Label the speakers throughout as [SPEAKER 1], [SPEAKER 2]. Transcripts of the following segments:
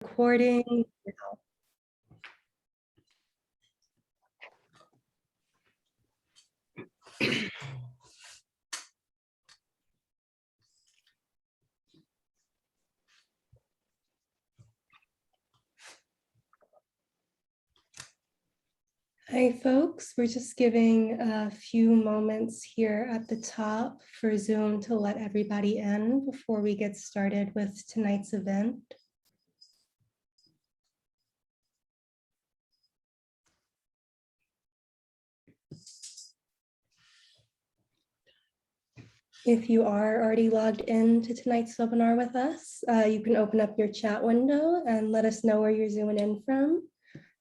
[SPEAKER 1] Recording now. Hi folks, we're just giving a few moments here at the top for Zoom to let everybody in before we get started with tonight's event. If you are already logged in to tonight's webinar with us, you can open up your chat window and let us know where you're zooming in from.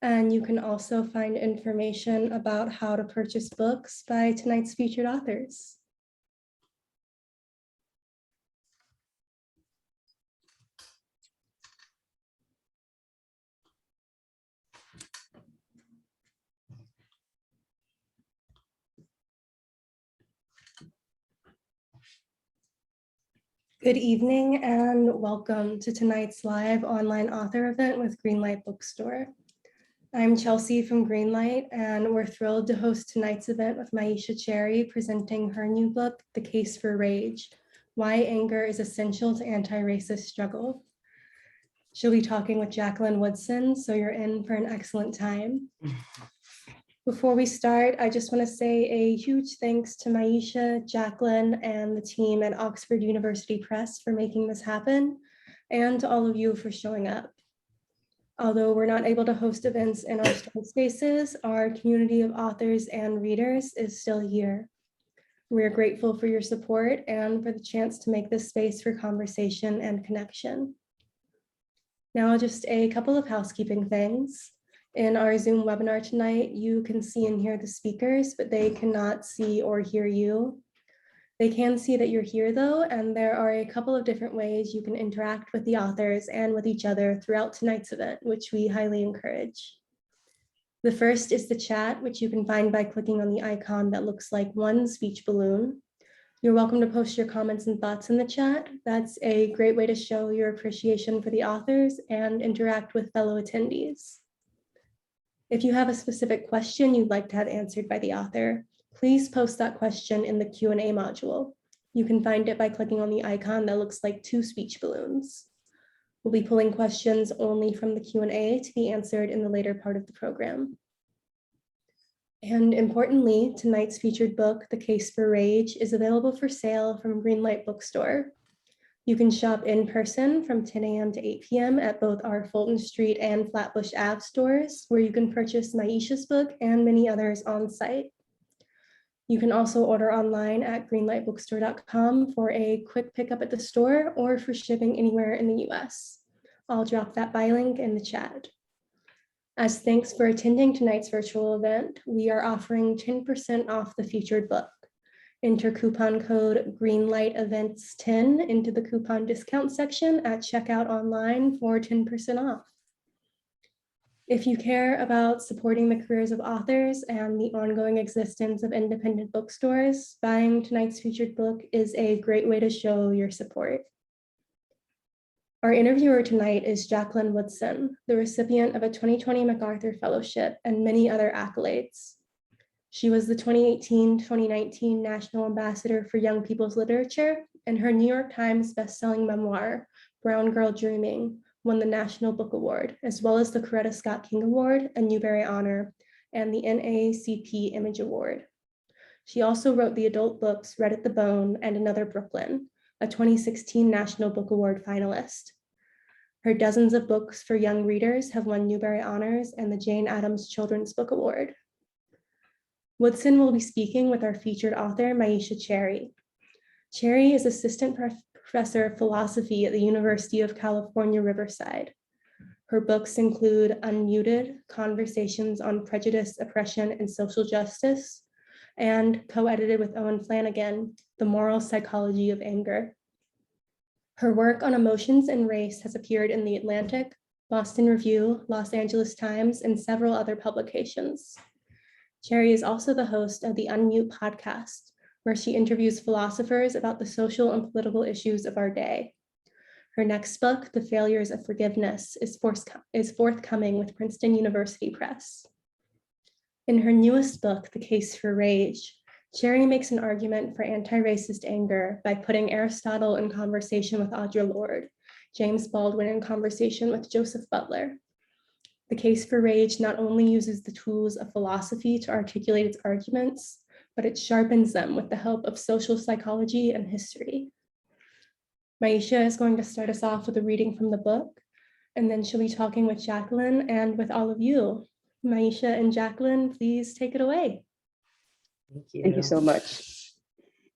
[SPEAKER 1] And you can also find information about how to purchase books by tonight's featured authors. Good evening and welcome to tonight's live online author event with Greenlight Bookstore. I'm Chelsea from Greenlight, and we're thrilled to host tonight's event with Myisha Cherry presenting her new book, The Case for Rage: Why Anger is Essential to Anti-Racist Struggle. She'll be talking with Jacqueline Woodson, so you're in for an excellent time. Before we start, I just want to say a huge thanks to Myisha, Jacqueline, and the team at Oxford University Press for making this happen, and to all of you for showing up. Although we're not able to host events in our spaces, our community of authors and readers is still here. We're grateful for your support and for the chance to make this space for conversation and connection. Now, just a couple of housekeeping things. In our Zoom webinar tonight, you can see and hear the speakers, but they cannot see or hear you. They can see that you're here though, and there are a couple of different ways you can interact with the authors and with each other throughout tonight's event, which we highly encourage. The first is the chat, which you can find by clicking on the icon that looks like one speech balloon. You're welcome to post your comments and thoughts in the chat. That's a great way to show your appreciation for the authors and interact with fellow attendees. If you have a specific question you'd like to have answered by the author, please post that question in the Q&A module. You can find it by clicking on the icon that looks like two speech balloons. We'll be pulling questions only from the Q&A to be answered in the later part of the program. And importantly, tonight's featured book, The Case for Rage, is available for sale from Greenlight Bookstore. You can shop in person from 10 a.m. to 8 p.m. at both our Fulton Street and Flatbush Ave stores, where you can purchase Myisha's book and many others on site. You can also order online at greenlightbookstore.com for a quick pickup at the store or for shipping anywhere in the US. I'll drop that buy link in the chat. As thanks for attending tonight's virtual event, we are offering 10% off the featured book. Enter coupon code GreenlightEvents10 into the coupon discount section at checkout online for 10% off. If you care about supporting the careers of authors and the ongoing existence of independent bookstores, buying tonight's featured book is a great way to show your support. Our interviewer tonight is Jacqueline Woodson, the recipient of a 2020 MacArthur Fellowship and many other accolades. She was the 2018-2019 National Ambassador for Young People's Literature, and her New York Times bestselling memoir, Brown Girl Dreaming, won the National Book Award, as well as the Coretta Scott King Award, a Newbery Honor, and the NAACP Image Award. She also wrote the adult books Red at the Bone and Another Brooklyn, a 2016 National Book Award finalist. Her dozens of books for young readers have won Newbery Honors and the Jane Addams Children's Book Award. Woodson will be speaking with our featured author, Myisha Cherry. Cherry is Assistant Professor of Philosophy at the University of California, Riverside. Her books include Unmuted, Conversations on Prejudice, Oppression, and Social Justice, and co-edited with Owen Flanagan, The Moral Psychology of Anger. Her work on emotions and race has appeared in The Atlantic, Boston Review, Los Angeles Times, and several other publications. Cherry is also the host of the Unmute podcast, where she interviews philosophers about the social and political issues of our day. Her next book, The Failures of Forgiveness, is forthcoming with Princeton University Press. In her newest book, The Case for Rage, Cherry makes an argument for anti-racist anger by putting Aristotle in conversation with Audre Lorde, James Baldwin in conversation with Joseph Butler. The Case for Rage not only uses the tools of philosophy to articulate its arguments, but it sharpens them with the help of social psychology and history. Myisha is going to start us off with a reading from the book, and then she'll be talking with Jacqueline and with all of you. Myisha and Jacqueline, please take it away.
[SPEAKER 2] Thank you so much.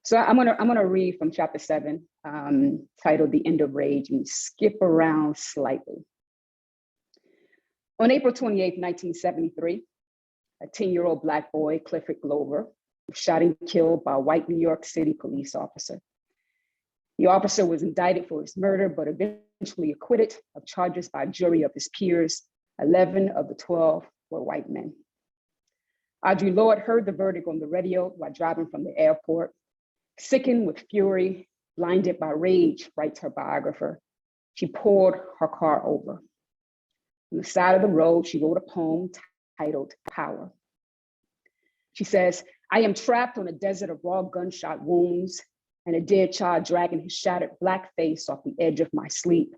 [SPEAKER 2] So I'm gonna read from chapter 7, titled The End of Rage, and skip around slightly. On April 28, 1973, a 10-year-old Black boy, Clifford Glover, was shot and killed by a white New York City police officer. The officer was indicted for his murder, but eventually acquitted of charges by a jury of his peers. 11 of the 12 were white men. Audre Lorde heard the verdict on the radio while driving from the airport. Sickened with fury, blinded by rage, writes her biographer, she pulled her car over. On the side of the road, she wrote a poem titled Power. She says, I am trapped on a desert of raw gunshot wounds and a dead child dragging his shattered Black face off the edge of my sleep.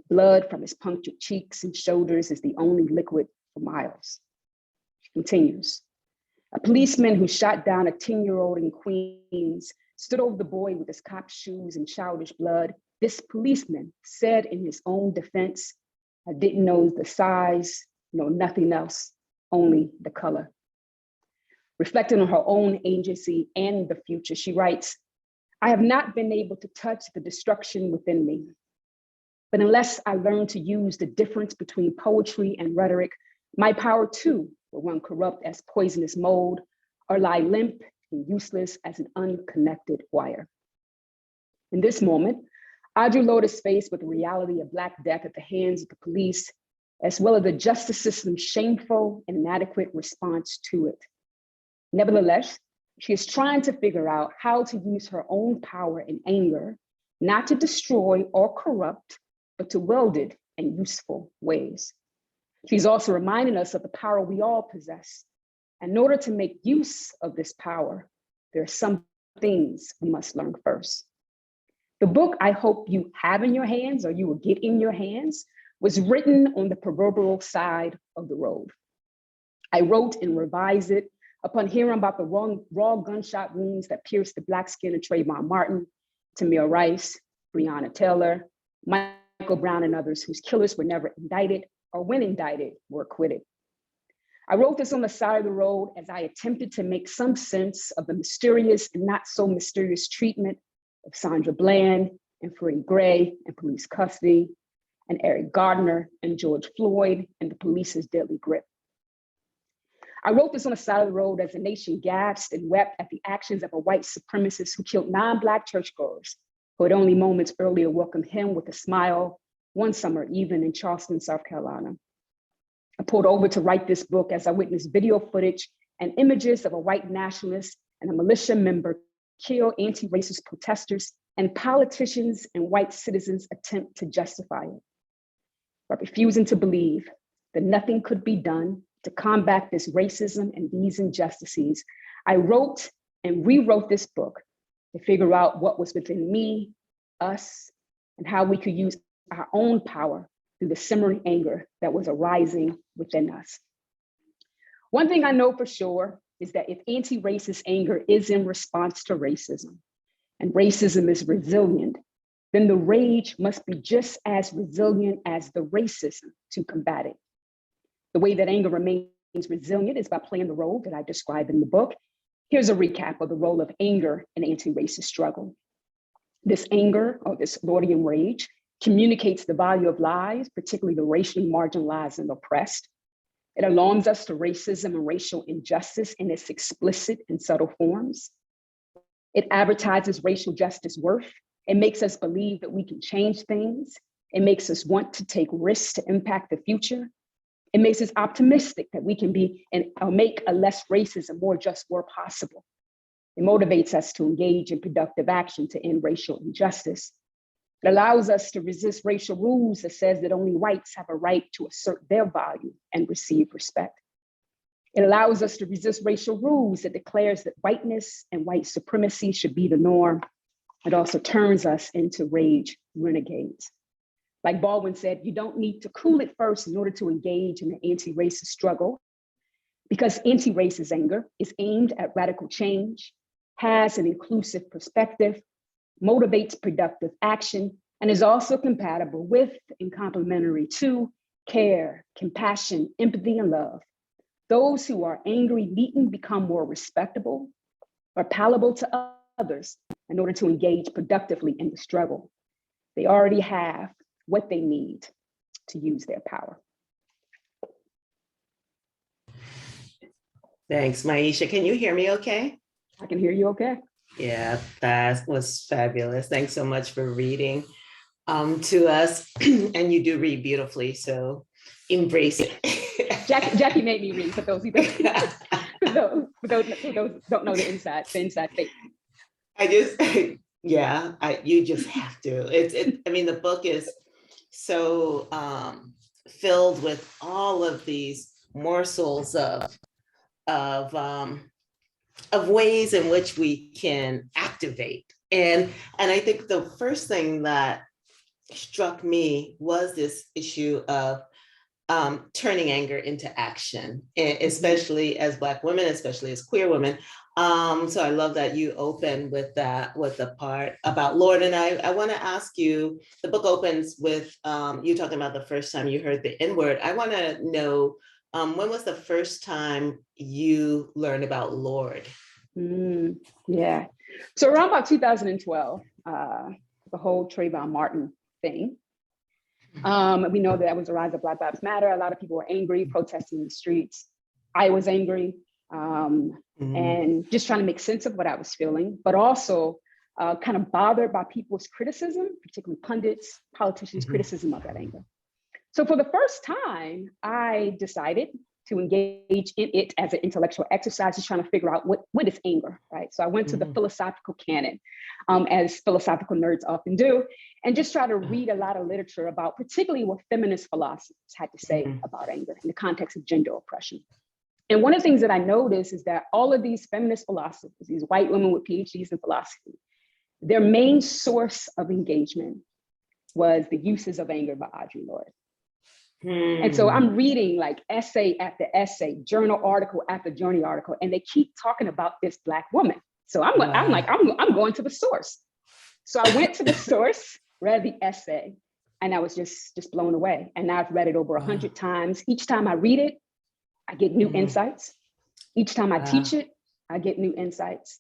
[SPEAKER 2] Blood from his punctured cheeks and shoulders is the only liquid for miles. She continues, a policeman who shot down a 10-year-old in Queens stood over the boy with his cop shoes and childish blood. This policeman said in his own defense, I didn't know the size, no nothing else, only the color. Reflecting on her own agency and the future, she writes, I have not been able to touch the destruction within me, but unless I learn to use the difference between poetry and rhetoric, my power too will run corrupt as poisonous mold or lie limp and useless as an unconnected wire. In this moment, Audre Lorde is faced with the reality of Black death at the hands of the police, as well as the justice system's shameful and inadequate response to it. Nevertheless, she is trying to figure out how to use her own power and anger, not to destroy or corrupt, but to wield it in useful ways. She's also reminding us of the power we all possess. In order to make use of this power, there are some things we must learn first. The book I hope you have in your hands or you will get in your hands was written on the proverbial side of the road. I wrote and revised it upon hearing about the raw gunshot wounds that pierced the Black skin of Trayvon Martin, Tamir Rice, Breonna Taylor, Michael Brown, and others whose killers were never indicted or when indicted were acquitted. I wrote this on the side of the road as I attempted to make some sense of the mysterious and not so mysterious treatment of Sandra Bland and Freddie Gray in police custody, and Eric Gardner and George Floyd and the police's deadly grip. I wrote this on the side of the road as the nation gasped and wept at the actions of a white supremacist who killed 9 Black churchgoers who had only moments earlier welcomed him with a smile one summer evening in Charleston, South Carolina. I pulled over to write this book as I witnessed video footage and images of a white nationalist and a militia member kill anti-racist protesters and politicians and white citizens attempt to justify it. But refusing to believe that nothing could be done to combat this racism and these injustices, I wrote and rewrote this book to figure out what was within me, us, and how we could use our own power through the simmering anger that was arising within us. One thing I know for sure is that if anti-racist anger is in response to racism, and racism is resilient, then the rage must be just as resilient as the racism to combat it. The way that anger remains resilient is by playing the role that I describe in the book. Here's a recap of the role of anger in anti-racist struggle. This anger, or this Lordean rage, communicates the value of lives, particularly the racially marginalized and oppressed. It alarms us to racism and racial injustice in its explicit and subtle forms. It advertises racial justice worth. It makes us believe that we can change things. It makes us want to take risks to impact the future. It makes us optimistic that we can be and make a less racist and more just world possible. It motivates us to engage in productive action to end racial injustice. It allows us to resist racial rules that says that only whites have a right to assert their value and receive respect. It allows us to resist racial rules that declares that whiteness and white supremacy should be the norm. It also turns us into rage renegades. Like Baldwin said, you don't need to cool it first in order to engage in the anti-racist struggle, because anti-racist anger is aimed at radical change, has an inclusive perspective, motivates productive action, and is also compatible with and complementary to care, compassion, empathy, and love. Those who are angry needn't become more respectable or palatable to others in order to engage productively in the struggle. They already have what they need to use their power.
[SPEAKER 3] Thanks, Myisha. Can you hear me okay?
[SPEAKER 2] I can hear you okay.
[SPEAKER 3] Yeah, that was fabulous. Thanks so much for reading to us. And you do read beautifully, so embrace it.
[SPEAKER 2] Jackie made me read for those who don't know the inside thing.
[SPEAKER 3] You just have to. I mean, the book is so filled with all of these morsels of ways in which we can activate. And I think the first thing that struck me was this issue of turning anger into action, especially as Black women, especially as queer women. So I love that you open with the part about Lorde. And I want to ask you, the book opens with you talking about the first time you heard the N-word. I want to know, when was the first time you learned about Lorde?
[SPEAKER 2] Yeah, so around about 2012, the whole Trayvon Martin thing. We know that was the rise of Black Lives Matter. A lot of people were angry, protesting in the streets. I was angry, and just trying to make sense of what I was feeling, but also kind of bothered by people's criticism, particularly pundits, politicians' criticism of that anger. So for the first time, I decided to engage in it as an intellectual exercise, just trying to figure out what is anger, right? So I went to the philosophical canon, as philosophical nerds often do, and just try to read a lot of literature about particularly what feminist philosophers had to say about anger in the context of gender oppression. And one of the things that I noticed is that all of these feminist philosophers, these white women with PhDs in philosophy, their main source of engagement was the uses of anger by Audre Lorde. And so I'm reading like essay after essay, journal article after journal article, and they keep talking about this Black woman. So I'm going to the source. So I went to the source, read the essay, and I was just blown away. And now I've read it over 100 times. Each time I read it, I get new insights. Each time I teach it, I get new insights.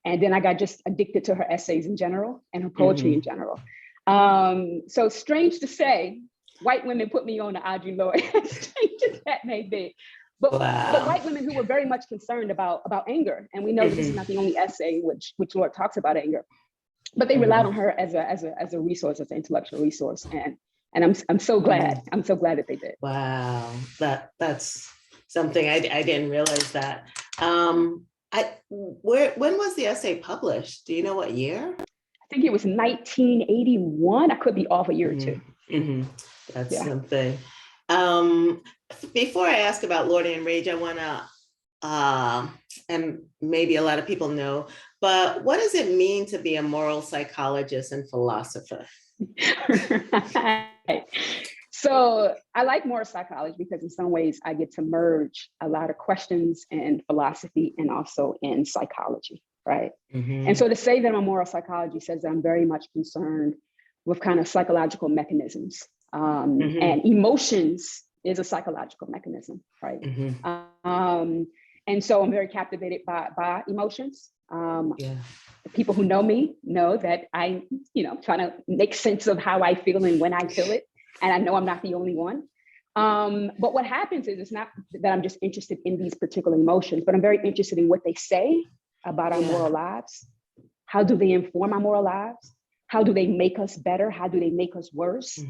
[SPEAKER 2] And then I got just addicted to her essays in general and her poetry in general. So strange to say, white women put me on to Audre Lorde, strange as that may be. But white women who were very much concerned about anger. And we know this is not the only essay which Lorde talks about anger, but they relied on her as a resource, as an intellectual resource. And I'm so glad. I'm so glad that they did.
[SPEAKER 3] Wow, that's something I didn't realize that. When was the essay published? Do you know what year?
[SPEAKER 2] I think it was 1981. I could be off a year or two.
[SPEAKER 3] That's something. Before I ask about Lordean rage, I want to, and maybe a lot of people know, but what does it mean to be a moral psychologist and philosopher?
[SPEAKER 2] So I like moral psychology because in some ways I get to merge a lot of questions in philosophy and also in psychology, right? And so to say that I'm a moral psychology says that I'm very much concerned with kind of psychological mechanisms. And emotions is a psychological mechanism, right? And so I'm very captivated by emotions. The people who know me know that I, trying to make sense of how I feel and when I feel it. And I know I'm not the only one. But what happens is it's not that I'm just interested in these particular emotions, but I'm very interested in what they say about our moral lives. How do they inform our moral lives? How do they make us better? How do they make us worse?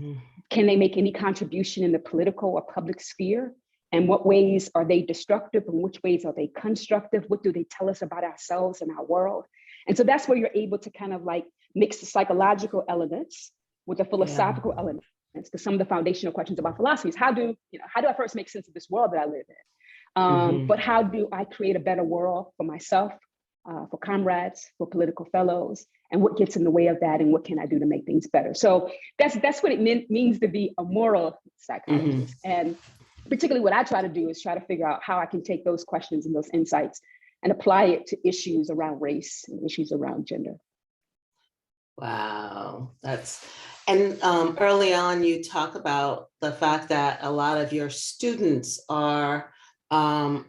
[SPEAKER 2] Can they make any contribution in the political or public sphere? And what ways are they destructive and which ways are they constructive? What do they tell us about ourselves and our world? And so that's where you're able to kind of like mix the psychological elements with the philosophical elements, because some of the foundational questions about philosophy is how do I first make sense of this world that I live in? But how do I create a better world for myself, for comrades, for political fellows, and what gets in the way of that, and what can I do to make things better? So that's what it means to be a moral psychologist. And particularly what I try to do is try to figure out how I can take those questions and those insights and apply it to issues around race and issues around gender.
[SPEAKER 3] Wow, and early on you talk about the fact that a lot of your students are of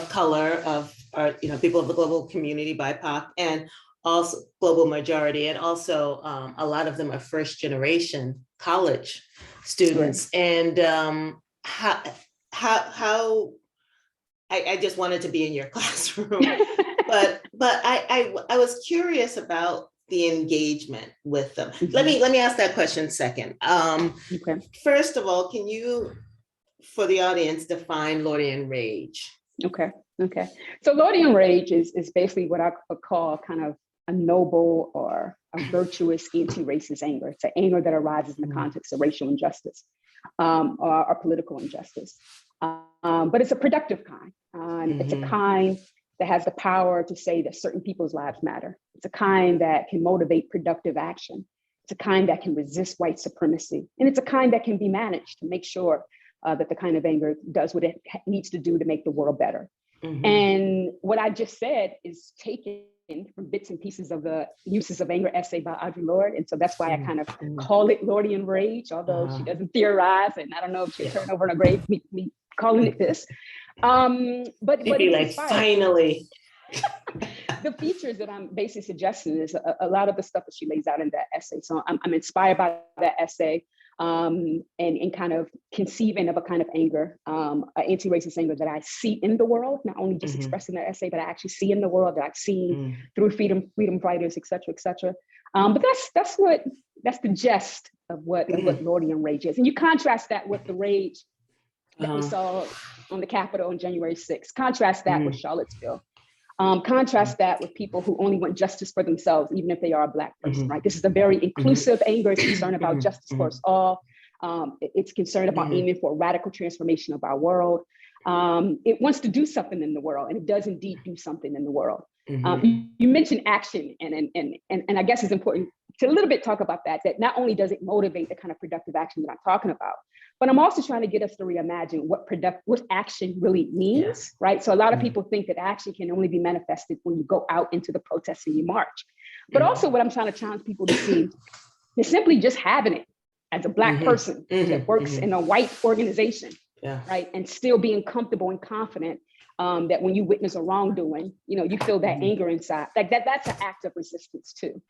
[SPEAKER 3] color, are people of the global community, BIPOC, and also global majority, and also a lot of them are first generation college students. Right. And how I just wanted to be in your classroom, but I was curious about the engagement with them. Let me ask that question second. Okay. First of all, can you, for the audience, define Lordean rage?
[SPEAKER 2] Okay. So Lordean rage is basically what I would call kind of a noble or a virtuous anti-racist anger. It's an anger that arises in the context of racial injustice or political injustice. But it's a productive kind. It's a kind that has the power to say that certain people's lives matter. It's a kind that can motivate productive action. It's a kind that can resist white supremacy. And it's a kind that can be managed to make sure that the kind of anger does what it needs to do to make the world better. And what I just said is taken from bits and pieces of the Uses of Anger essay by Audre Lorde. And so that's why I kind of call it Lordean rage, although she doesn't theorize, and I don't know if she'll turn over in her grave me calling it this. But
[SPEAKER 3] be like, finally.
[SPEAKER 2] The features that I'm basically suggesting is a lot of the stuff that she lays out in that essay. So I'm inspired by that essay and kind of conceiving of a kind of anger, an anti-racist anger that I see in the world, not only just expressing that essay, but I actually see in the world, that I've seen through freedom fighters, et cetera, et cetera. But that's the gist of what Lordean rage is. And you contrast that with the rage that we saw on the Capitol on January 6th. Contrast that with Charlottesville. Contrast that with people who only want justice for themselves, even if they are a Black person, right? This is a very inclusive anger. It's concerned about justice for us all. It's concerned about aiming for a radical transformation of our world. It wants to do something in the world, and it does indeed do something in the world. You mentioned action, and I guess it's important to a little bit talk about that not only does it motivate the kind of productive action that I'm talking about, but I'm also trying to get us to reimagine what action really means, right? So a lot of people think that action can only be manifested when you go out into the protests and you march. But also what I'm trying to challenge people to see is simply just having it as a Black person that works in a white organization, right? And still being comfortable and confident that when you witness a wrongdoing, you feel that anger inside. Like that's an act of resistance too.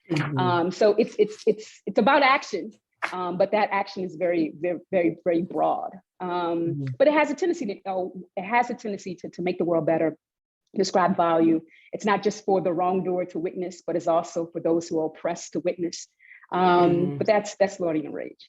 [SPEAKER 2] So it's about action. But that action is very, very, very, very broad. But it has a tendency to make the world better, describe value. It's not just for the wrongdoer to witness, but it's also for those who are oppressed to witness. But that's Lordean rage.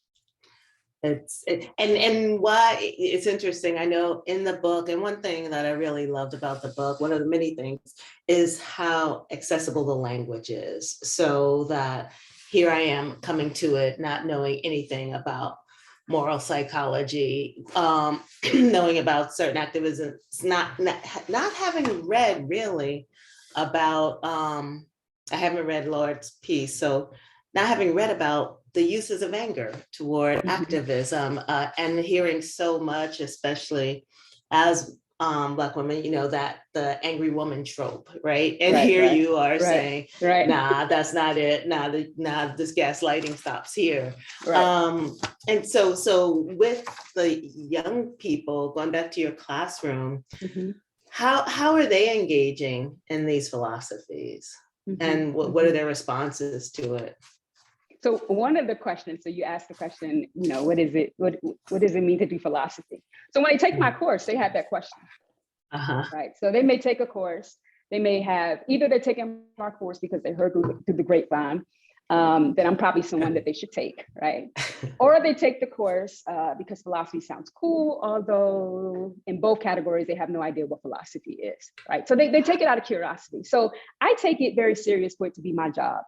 [SPEAKER 3] And why it's interesting. I know in the book, and one thing that I really loved about the book, one of the many things, is how accessible the language is, so that here I am coming to it, not knowing anything about moral psychology, knowing about certain activisms, not having read really about, I haven't read Lorde's piece, so not having read about the uses of anger toward activism, and hearing so much, especially as Black women, that the angry woman trope, right? And you are saying, nah, that's not it. Nah, this gaslighting stops here. And so with the young people, going back to your classroom, how are they engaging in these philosophies? And what are their responses to it?
[SPEAKER 2] So one of the questions, so you asked the question, what does it mean to do philosophy? So when they take my course, they have that question, right? So they may take a course, they may have, either they're taking my course because they heard through the grapevine, that I'm probably someone that they should take, right? Or they take the course because philosophy sounds cool, although in both categories, they have no idea what philosophy is, right? So they take it out of curiosity. So I take it very serious for it to be my job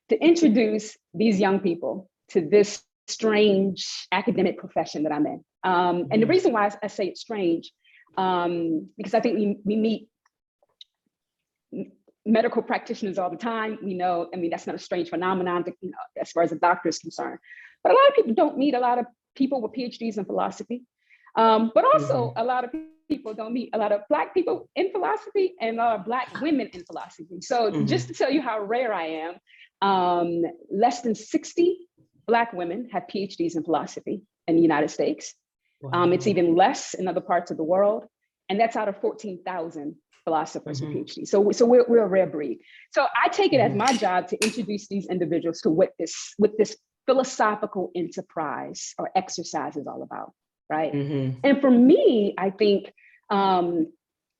[SPEAKER 2] to introduce these young people to this strange academic profession that I'm in. And the reason why I say it's strange, because I think we meet medical practitioners all the time. We know, I mean, that's not a strange phenomenon, you know, as far as a doctor is concerned. But a lot of people don't meet a lot of people with PhDs in philosophy. But also a lot of people don't meet a lot of Black people in philosophy and a lot of Black women in philosophy. So just to tell you how rare I am, less than 60 Black women have PhDs in philosophy in the United States. Wow. It's even less in other parts of the world. And that's out of 14,000 philosophers with PhDs. So we're a rare breed. So I take it as my job to introduce these individuals to what this philosophical enterprise or exercise is all about, right? And for me, I think,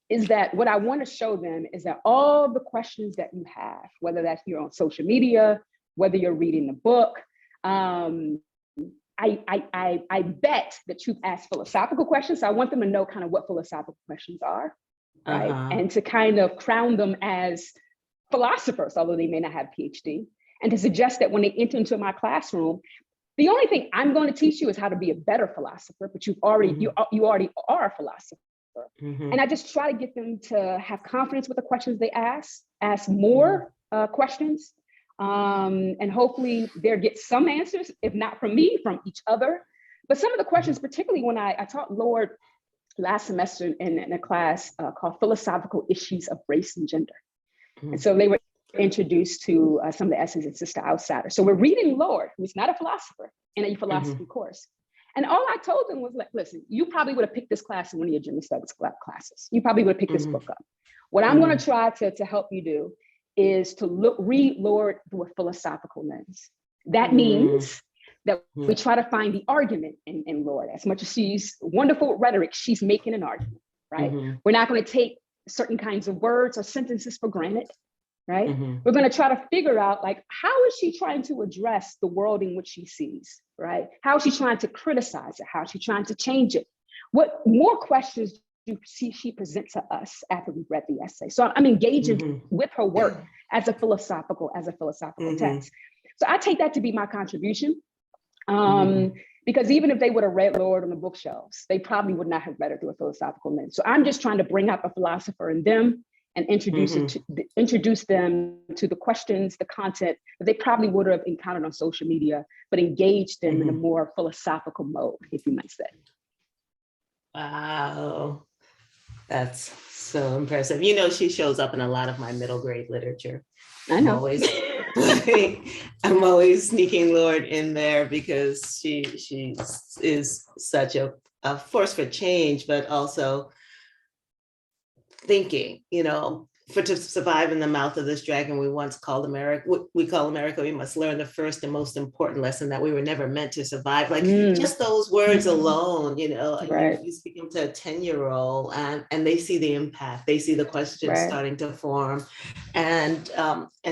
[SPEAKER 2] is that what I want to show them is that all the questions that you have, whether that's you're on social media, whether you're reading the book, I bet that you've asked philosophical questions. So I want them to know kind of what philosophical questions are, right? And to kind of crown them as philosophers, although they may not have PhD, and to suggest that when they enter into my classroom, the only thing I'm going to teach you is how to be a better philosopher, but you already are a philosopher. And I just try to get them to have confidence with the questions they ask more questions, and hopefully they'll get some answers, if not from me, from each other. But some of the questions, particularly when I taught Lorde last semester in a class called Philosophical Issues of Race and Gender. And so they were introduced to some of the essays in Sister Outsider. So we're reading Lorde, who's not a philosopher, in a philosophy course. And all I told them was like, listen, you probably would have picked this class in one of your gender studies classes. You probably would have picked this book up. What I'm going to try to help you do is to read Lorde through a philosophical lens. That means that we try to find the argument in Lorde. As much as she's wonderful with rhetoric, she's making an argument, right? We're not going to take certain kinds of words or sentences for granted, right? We're going to try to figure out, like, how is she trying to address the world in which she sees, right? How is she trying to criticize it? How is she trying to change it? What more questions do you see she present to us after we've read the essay? So I'm engaging with her work as a philosophical text. So I take that to be my contribution, because even if they would have read Lorde on the bookshelves, they probably would not have read it through a philosophical lens. So I'm just trying to bring out a philosopher in them and introduce them to the questions, the content that they probably would have encountered on social media, but engage them in a more philosophical mode, if you might say.
[SPEAKER 3] Wow, that's so impressive. You know, she shows up in a lot of my middle grade literature.
[SPEAKER 2] I know.
[SPEAKER 3] I'm always sneaking Lorde in there because she is such a force for change, but also thinking, you know, to survive in the mouth of this dragon we call America, we must learn the first and most important lesson, that we were never meant to survive. Like just those words alone, you know, you speak them to a 10-year-old and they see the impact, they see the questions starting to form. And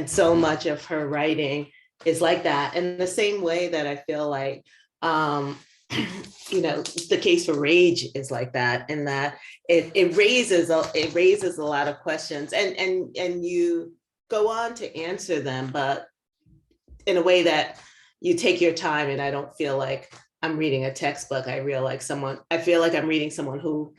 [SPEAKER 3] so much of her writing is like that. And the same way that I feel like, you know, the case for rage is like that, in that it raises a lot of questions, and you go on to answer them, but in a way that you take your time. And I don't feel like I'm reading a textbook. I feel like I'm reading someone who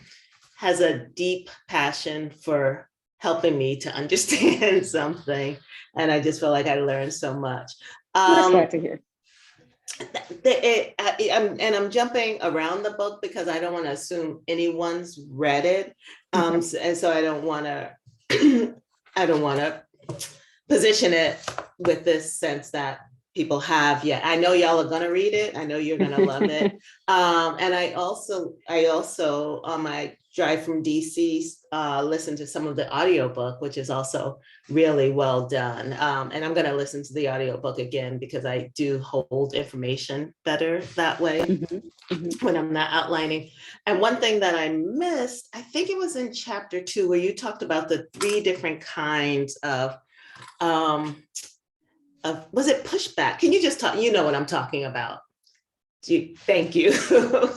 [SPEAKER 3] has a deep passion for helping me to understand something, and I just feel like I learned so much.
[SPEAKER 2] That's glad to hear.
[SPEAKER 3] I'm jumping around the book because I don't want to assume anyone's read it, and so I don't want to position it with this sense that people have yet. I know y'all are gonna read it. I know you're gonna love it. And I also on my drive from DC listened to some of the audiobook, which is also really well done. And I'm gonna listen to the audiobook again because I do hold information better that way when I'm not outlining. And one thing that I missed, I think it was in chapter 2, where you talked about the 3 different kinds of was it pushback? Can you just talk? You know what I'm talking about. Thank you.
[SPEAKER 2] So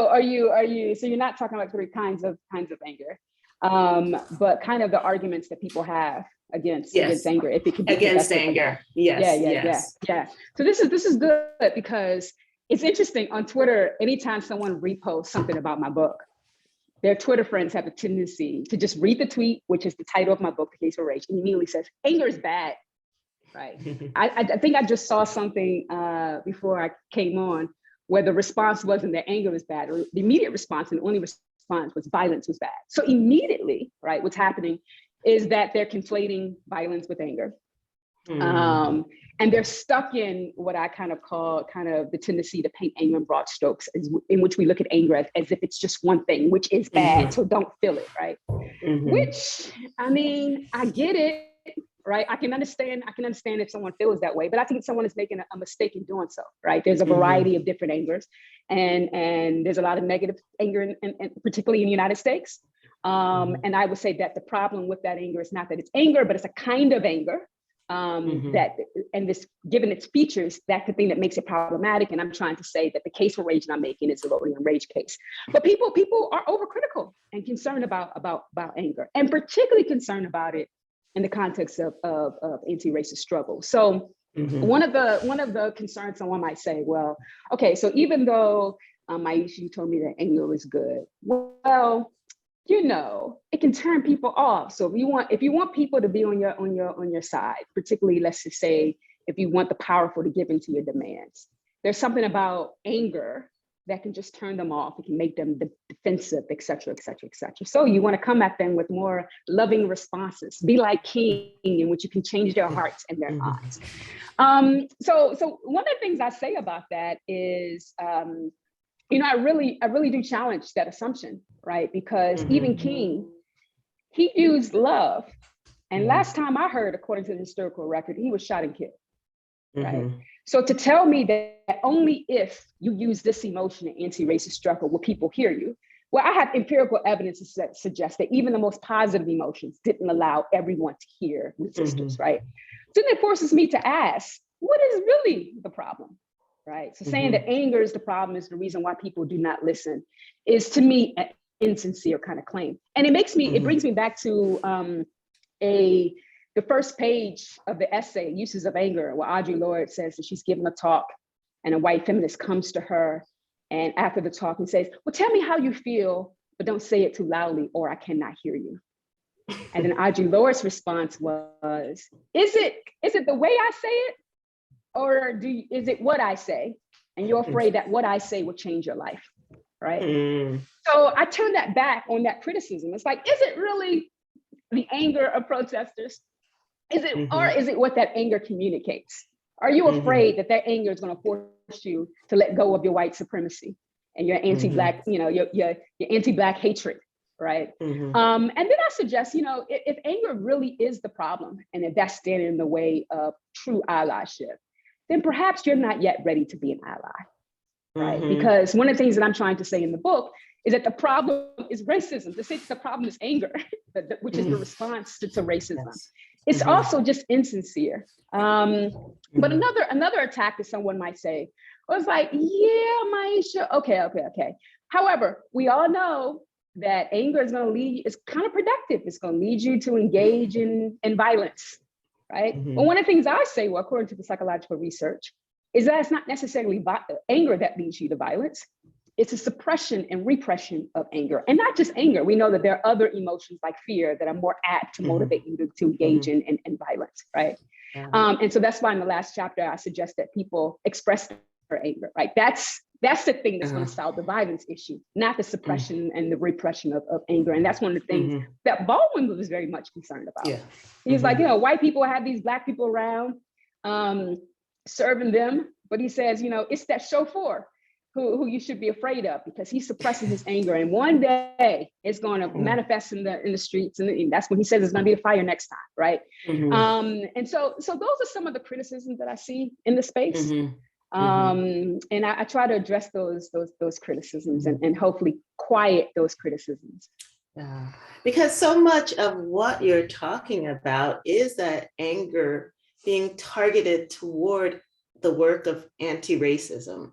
[SPEAKER 2] are you? So you're not talking about 3 kinds of anger, but kind of the arguments that people have against anger, if it can be
[SPEAKER 3] against
[SPEAKER 2] productive or not.
[SPEAKER 3] anger. Yes,
[SPEAKER 2] Yeah. So this is good because it's interesting on Twitter. Anytime someone reposts something about my book, their Twitter friends have a tendency to just read the tweet, which is the title of my book, The Case for Rage, and immediately says, anger is bad, right? I think I just saw something before I came on where the response wasn't that anger was bad, or the immediate response and the only response was violence was bad. So immediately, right, what's happening is that they're conflating violence with anger. And they're stuck in what I kind of call the tendency to paint anger in broad strokes, in which we look at anger as if it's just one thing, which is bad, so don't feel it, right? Which, I mean, I get it, right? I can understand if someone feels that way, but I think someone is making a mistake in doing so, right? There's a variety of different angers, and there's a lot of negative anger, in particularly in the United States. And I would say that the problem with that anger is not that it's anger, but it's a kind of anger. That, and this, given its features, that's the thing that makes it problematic. And I'm trying to say that the case for rage that I'm making is the Lordean rage case. But people are overcritical and concerned about anger, and particularly concerned about it in the context of anti-racist struggle. So one of the concerns someone might say, well, okay, so even though Myisha, you told me that anger was good, well, you know, it can turn people off. So if you want people to be on your side, particularly, let's just say, if you want the powerful to give into your demands, there's something about anger that can just turn them off. It can make them defensive, et cetera, et cetera, et cetera. So you want to come at them with more loving responses. Be like King, in which you can change their hearts and their minds. So one of the things I say about that is, you know, I really do challenge that assumption, right? Because even King, he used love. And last time I heard, according to the historical record, he was shot and killed, right? So to tell me that only if you use this emotion in anti-racist struggle will people hear you, well, I have empirical evidence that suggests that even the most positive emotions didn't allow everyone to hear resistance, right? So then it forces me to ask, what is really the problem? Right. So saying that anger is the problem is the reason why people do not listen is, to me, an insincere kind of claim. And it brings me back to the first page of the essay, Uses of Anger, where Audre Lorde says that she's giving a talk and a white feminist comes to her, and after the talk and says, well, tell me how you feel, but don't say it too loudly or I cannot hear you. And then Audre Lorde's response was, is it the way I say it? Or is it what I say? And you're afraid that what I say will change your life, right? So I turn that back on that criticism. It's like, is it really the anger of protesters? Or is it what that anger communicates? Are you afraid that anger is going to force you to let go of your white supremacy and your anti-Black, you know, your anti-Black hatred, right? And then I suggest, you know, if anger really is the problem, and if that's standing in the way of true allyship, then perhaps you're not yet ready to be an ally, right? Because one of the things that I'm trying to say in the book is that the problem is racism. To say that the problem is anger, which is the response to racism. Yes. It's also just insincere. But another attack that someone might say was like, yeah, Myisha, okay. However, we all know that anger is going to lead, it's counterproductive. It's going to lead you to engage in violence. Right. But one of the things I say, well, according to the psychological research, is that it's not necessarily anger that leads you to violence. It's a suppression and repression of anger, and not just anger. We know that there are other emotions like fear that are more apt to motivate you to engage in violence. Right. And so that's why in the last chapter, I suggest that people express their anger. Right. That's the thing that's going to solve the violence issue, not the suppression and the repression of anger. And that's one of the things that Baldwin was very much concerned about. Yeah. He's like, you know, white people have these Black people around serving them. But he says, you know, it's that chauffeur who you should be afraid of, because he's suppressing his anger. And one day it's going to manifest in the streets. And that's when he says it's going to be a fire next time. Right. And so those are some of the criticisms that I see in the space. And I try to address those criticisms and hopefully quiet those criticisms.
[SPEAKER 3] Yeah. Because so much of what you're talking about is that anger being targeted toward the work of anti-racism,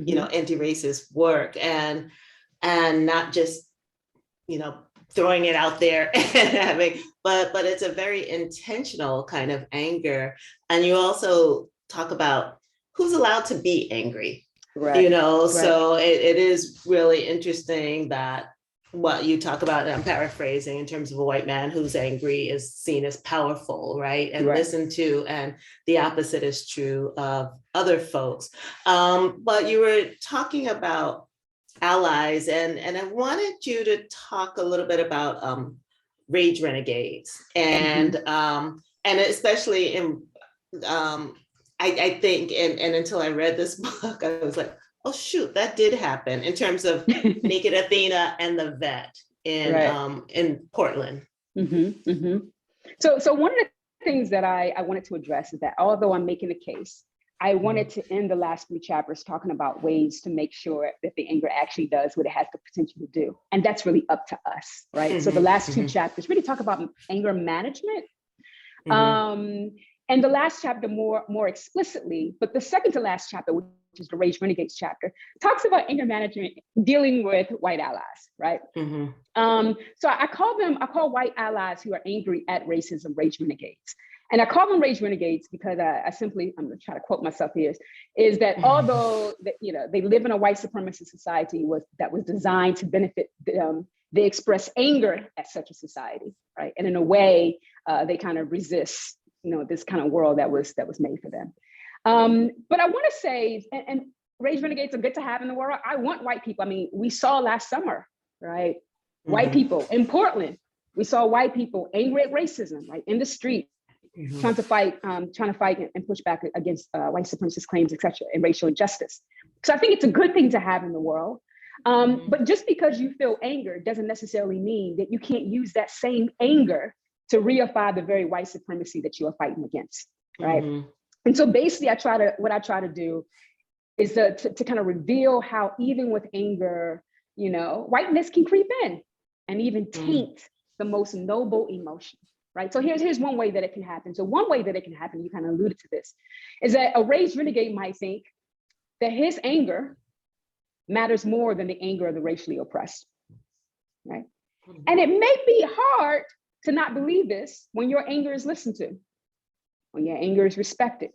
[SPEAKER 3] you know, anti-racist work, and not just, you know, throwing it out there and having, but it's a very intentional kind of anger. And you also talk about who's allowed to be angry,
[SPEAKER 2] Right.
[SPEAKER 3] you know,
[SPEAKER 2] Right.
[SPEAKER 3] so it is really interesting that what you talk about, and I'm paraphrasing, in terms of a white man who's angry is seen as powerful, right? And
[SPEAKER 2] Right.
[SPEAKER 3] listened to, and the opposite is true of other folks. But you were talking about allies, and I wanted you to talk a little bit about rage renegades, and especially in I think, and until I read this book, I was like, oh shoot, that did happen in terms of Naked Athena and the vet in Portland.
[SPEAKER 2] So one of the things that I wanted to address is that although I'm making a case, I wanted to end the last 3 chapters talking about ways to make sure that the anger actually does what it has the potential to do. And that's really up to us, right? So the last 2 chapters really talk about anger management. And the last chapter more explicitly, but the second to last chapter, which is the Rage Renegades chapter, talks about anger management dealing with white allies, right? So I call white allies who are angry at racism rage renegades. And I call them rage renegades because I'm gonna try to quote myself here, is that although they live in a white supremacist society that was designed to benefit them, they express anger at such a society, right? And in a way, they kind of resist this kind of world that was made for them. But I want to say, and rage renegades are good to have in the world. I want white people. I mean, we saw last summer, right? White people in Portland. We saw white people angry at racism, right, in the street, trying to fight and push back against white supremacist claims, et cetera, and racial injustice. So I think it's a good thing to have in the world. But just because you feel anger doesn't necessarily mean that you can't use that same anger to reify the very white supremacy that you are fighting against, right? And so basically, what I try to do is to kind of reveal how even with anger, whiteness can creep in and even taint the most noble emotion, right? So here's one way that it can happen. So one way that it can happen, you kind of alluded to this, is that a rage renegade might think that his anger matters more than the anger of the racially oppressed, right? And it may be hard to not believe this when your anger is listened to, when your anger is respected,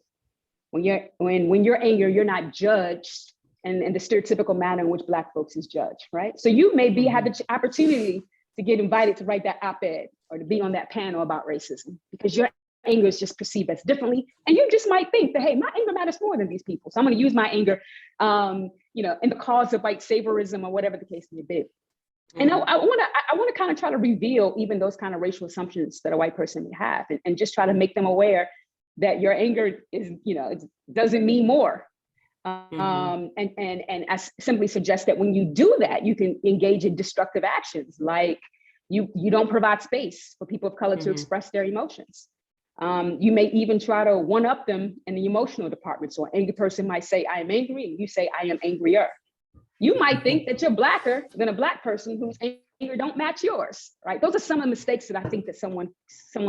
[SPEAKER 2] when you're angry, you're not judged in the stereotypical manner in which Black folks is judged, right? So you may have the opportunity to get invited to write that op-ed or to be on that panel about racism because your anger is just perceived as differently. And you just might think that, hey, my anger matters more than these people. So I'm gonna use my anger, in the cause of like Saberism or whatever the case may be. And I want to kind of try to reveal even those kind of racial assumptions that a white person may have, and just try to make them aware that your anger is, it doesn't mean more. And I simply suggest that when you do that, you can engage in destructive actions, like you don't provide space for people of color to express their emotions. You may even try to one-up them in the emotional department. So an angry person might say, I am angry, and you say, I am angrier. You might think that you're Blacker than a Black person whose anger don't match yours, right? Those are some of the mistakes that I think that someone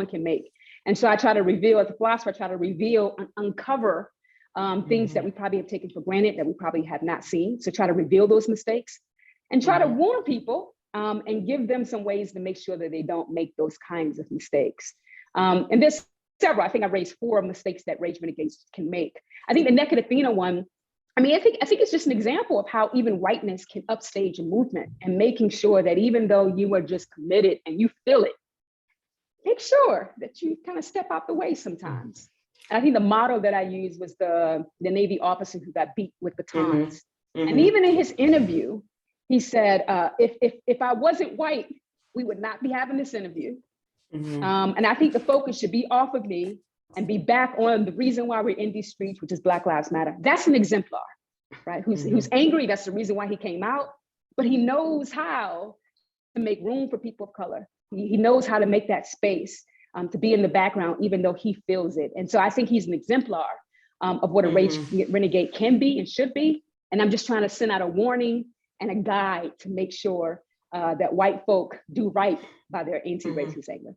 [SPEAKER 2] can make. And so I try to reveal, as a philosopher, I try to reveal and uncover things that we probably have taken for granted, that we probably have not seen. So try to reveal those mistakes and try to warn people and give them some ways to make sure that they don't make those kinds of mistakes. And there's several. I think I raised 4 mistakes that rage renegades can make. I think the Naked Athena one, I think it's just an example of how even whiteness can upstage a movement, and making sure that even though you are just committed and you feel it, make sure that you kind of step out the way sometimes. And I think the motto that I used was the Navy officer who got beat with batons. And even in his interview, he said, if I wasn't white, we would not be having this interview. And I think the focus should be off of me and be back on the reason why we're in these streets, which is Black Lives Matter. That's an exemplar, right? Who's angry, that's the reason why he came out, but he knows how to make room for people of color. He knows how to make that space to be in the background, even though he feels it. And so I think he's an exemplar of what a rage renegade can be and should be. And I'm just trying to send out a warning and a guide to make sure that white folk do right by their anti-racist anger.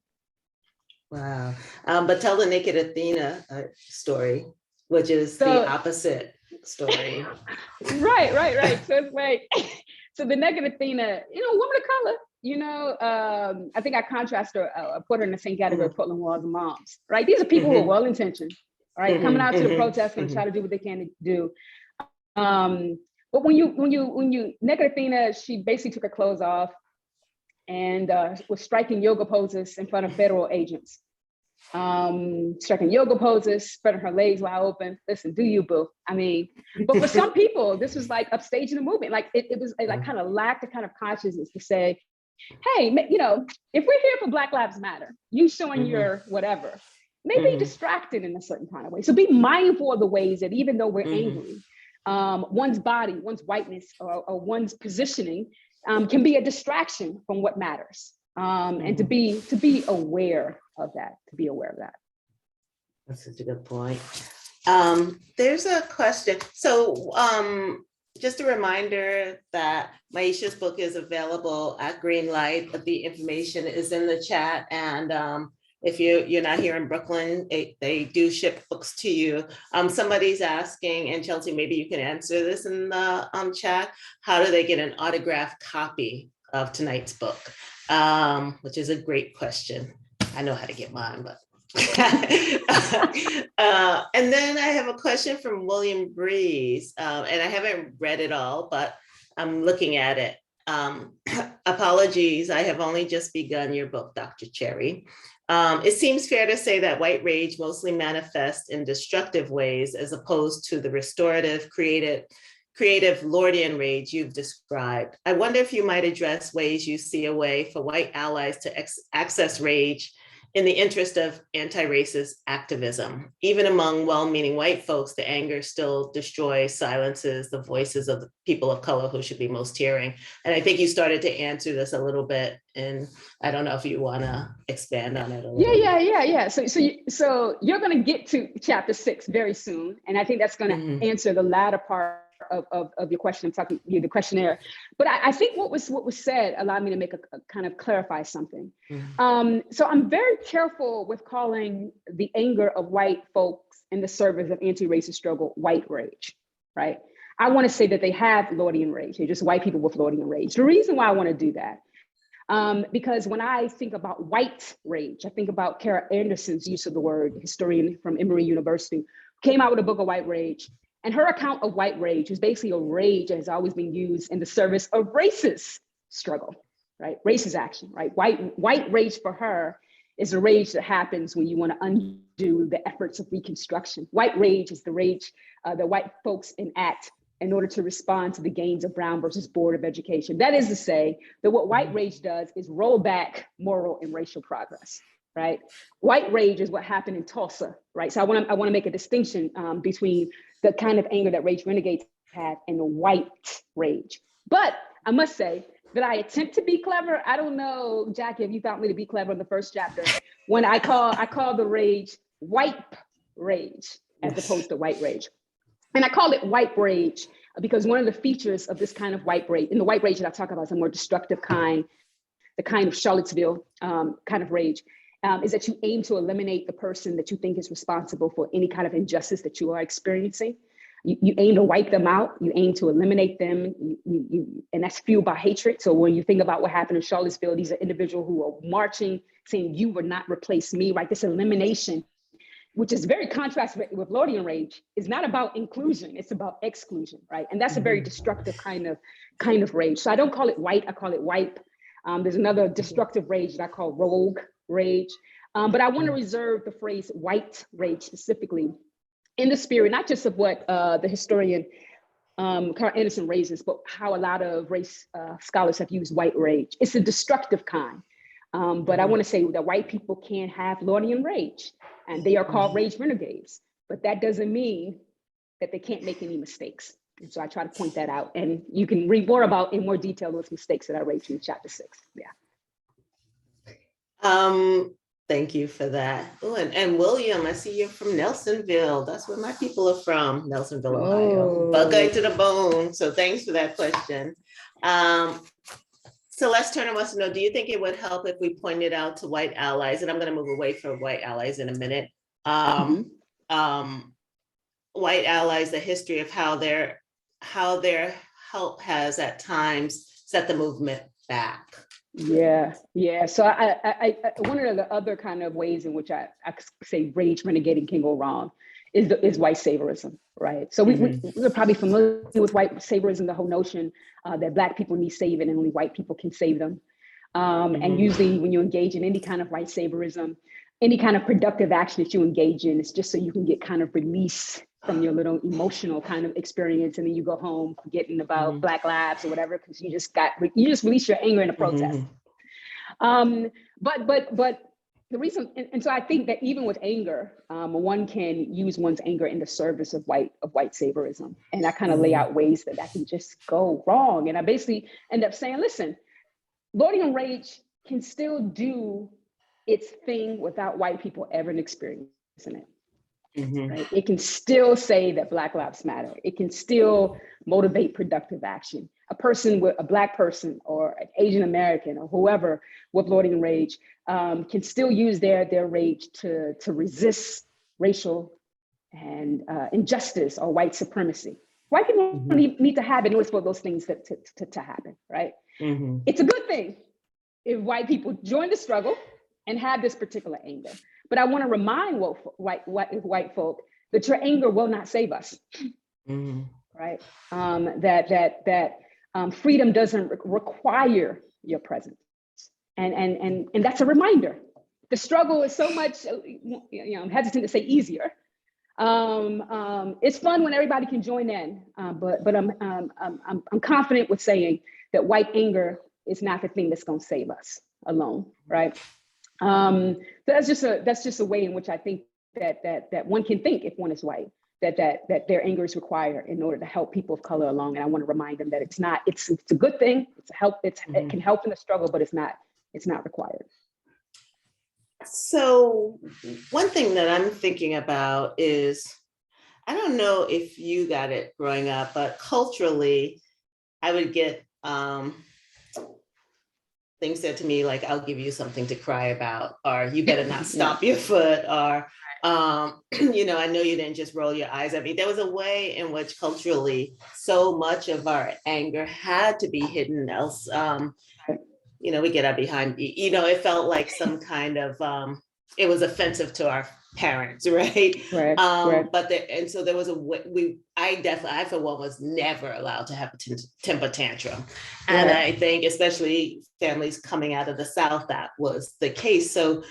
[SPEAKER 3] Wow. But tell the Naked Athena story, which is the opposite story.
[SPEAKER 2] Right. So it's like, so the Naked Athena, woman of color, I think I contrast her, put her in the same category of Portland Walls and Moms, right? These are people who are well-intentioned, right? Coming out to the protest and try to do what they can do. But when you Naked Athena, she basically took her clothes off and was striking yoga poses in front of federal agents. Striking yoga poses, spreading her legs wide open. Listen, do you, boo? I mean, but for some people, this was like upstaging the movement. Like it like kind of lacked the kind of consciousness to say, hey, if we're here for Black Lives Matter, you showing your whatever, maybe distracted in a certain kind of way. So be mindful of the ways that even though we're angry, one's body, one's whiteness, or one's positioning can be a distraction from what matters. And to be aware of that,
[SPEAKER 3] That's such a good point. There's a question. So just a reminder that Myisha's book is available at Greenlight. The information is in the chat. And if you're not here in Brooklyn, they do ship books to you. Somebody's asking, and Chelsea, maybe you can answer this in the chat. How do they get an autographed copy of tonight's book? Which is a great question. I know how to get mine, but. And then I have a question from William Breeze, and I haven't read it all, but I'm looking at it. Apologies, I have only just begun your book, Dr. Cherry. It seems fair to say that white rage mostly manifests in destructive ways as opposed to the restorative, creative Lordean rage you've described. I wonder if you might address ways you see a way for white allies to access rage in the interest of anti-racist activism. Even among well-meaning white folks, the anger still destroys, silences the voices of the people of color who should be most hearing. And I think you started to answer this a little bit, and I don't know if you want to expand on it a little.
[SPEAKER 2] Yeah. So you're going to get to chapter 6 very soon, and I think that's going to answer the latter part of your question. I'm talking the questionnaire, but I think what was said allowed me to make a kind of clarify something. So I'm very careful with calling the anger of white folks in the service of anti-racist struggle white rage, right? I want to say that they have Lordean rage. They're just white people with Lordean rage. The reason why I want to do that, because when I think about white rage, I think about Kara Anderson's use of the word, historian from Emory University, came out with a book of White Rage. And her account of white rage is basically a rage that has always been used in the service of racist struggle, right? Racist action, right? White rage for her is a rage that happens when you want to undo the efforts of Reconstruction. White rage is the rage that white folks enact in order to respond to the gains of Brown versus Board of Education. That is to say that what white rage does is roll back moral and racial progress, right? White rage is what happened in Tulsa, right? So I want to make a distinction between the kind of anger that rage renegades have and the white rage. But I must say that I attempt to be clever. I don't know, Jackie, if you found me to be clever in the first chapter, when I call the rage wipe rage as opposed to white rage. And I call it white rage because one of the features of this kind of white rage, in the white rage that I talk about, is a more destructive kind, the kind of Charlottesville kind of rage, is that you aim to eliminate the person that you think is responsible for any kind of injustice that you are experiencing. You aim to wipe them out, you aim to eliminate them, and that's fueled by hatred. So when you think about what happened in Charlottesville, these are individuals who are marching, saying you will not replace me, right? This elimination, which is very contrast with Lordean rage, is not about inclusion, it's about exclusion, right? And that's a very destructive kind of rage. So I don't call it white, I call it wipe. There's another destructive rage that I call rogue rage. But I want to reserve the phrase white rage specifically in the spirit, not just of what the historian Carl Anderson raises, but how a lot of race scholars have used white rage. It's a destructive kind. But I want to say that white people can have Lordean rage, and they are called rage renegades. But that doesn't mean that they can't make any mistakes. And so I try to point that out, and you can read more about in more detail those mistakes that I write in chapter 6. Yeah.
[SPEAKER 3] Thank you for that. Oh, and William, I see you're from Nelsonville. That's where my people are from, Nelsonville, Ohio. Buckeye to the bone. So thanks for that question. Celeste Turner wants to know, do you think it would help if we pointed out to white allies, and I'm going to move away from white allies in a minute, white allies, the history of how their help has at times set the movement back?
[SPEAKER 2] Yeah. So I one of the other kind of ways in which I say rage renegading can go wrong is white saverism, right? So we're probably familiar with white saverism, the whole notion that Black people need saving and only white people can save them. And usually when you engage in any kind of white saverism, any kind of productive action that you engage in, it's just so you can get kind of release from your little emotional kind of experience, and then you go home forgetting about Black lives or whatever, because you just release your anger in a protest. But the reason, and so I think that even with anger, one can use one's anger in the service of white saverism, and I kind of lay out ways that can just go wrong. And I basically end up saying, listen, Lordean rage can still do its thing without white people ever experiencing it. Right? It can still say that Black lives matter. It can still motivate productive action. A Black person or an Asian American or whoever with Lordean rage can still use their rage to resist racial and injustice or white supremacy. White people need to have it in order for those things to happen, right? It's a good thing if white people join the struggle and have this particular anger. But I want to remind white folk that your anger will not save us, right? That freedom doesn't require your presence, and that's a reminder. The struggle is so much, I'm hesitant to say easier. It's fun when everybody can join in, but I'm confident with saying that white anger is not the thing that's going to save us alone, right? So that's just a way in which I think that one can think, if one is white, that their anger is required in order to help people of color along. And I want to remind them that it's a good thing. It can help in the struggle, but it's not required.
[SPEAKER 3] So one thing that I'm thinking about is, I don't know if you got it growing up, but culturally, I would get things said to me like, I'll give you something to cry about, or you better not stomp your foot, or, I know you didn't just roll your eyes at me. There was a way in which culturally so much of our anger had to be hidden, else, we get our behind, it felt like some kind of, it was offensive to our parents, right?
[SPEAKER 2] Right.
[SPEAKER 3] And so there was a way, I for one was never allowed to have a temper tantrum. And I think especially families coming out of the South, that was the case. So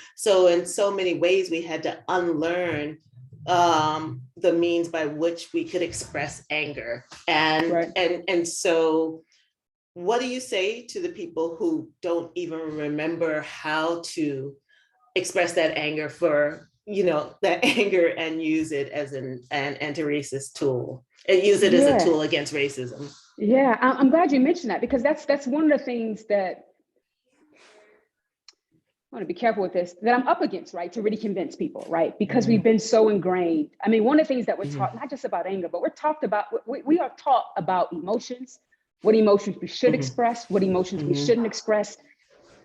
[SPEAKER 3] in so many ways we had to unlearn the means by which we could express anger. And so what do you say to the people who don't even remember how to express that anger that anger and use it as an anti-racist tool, and use it as a tool against racism?
[SPEAKER 2] Yeah, I'm glad you mentioned that, because that's one of the things that I want to be careful with this, that I'm up against, right? To really convince people, right? Because we've been so ingrained. I mean, one of the things that we're taught, not just about anger, but we are taught about emotions, what emotions we should express, what emotions we shouldn't express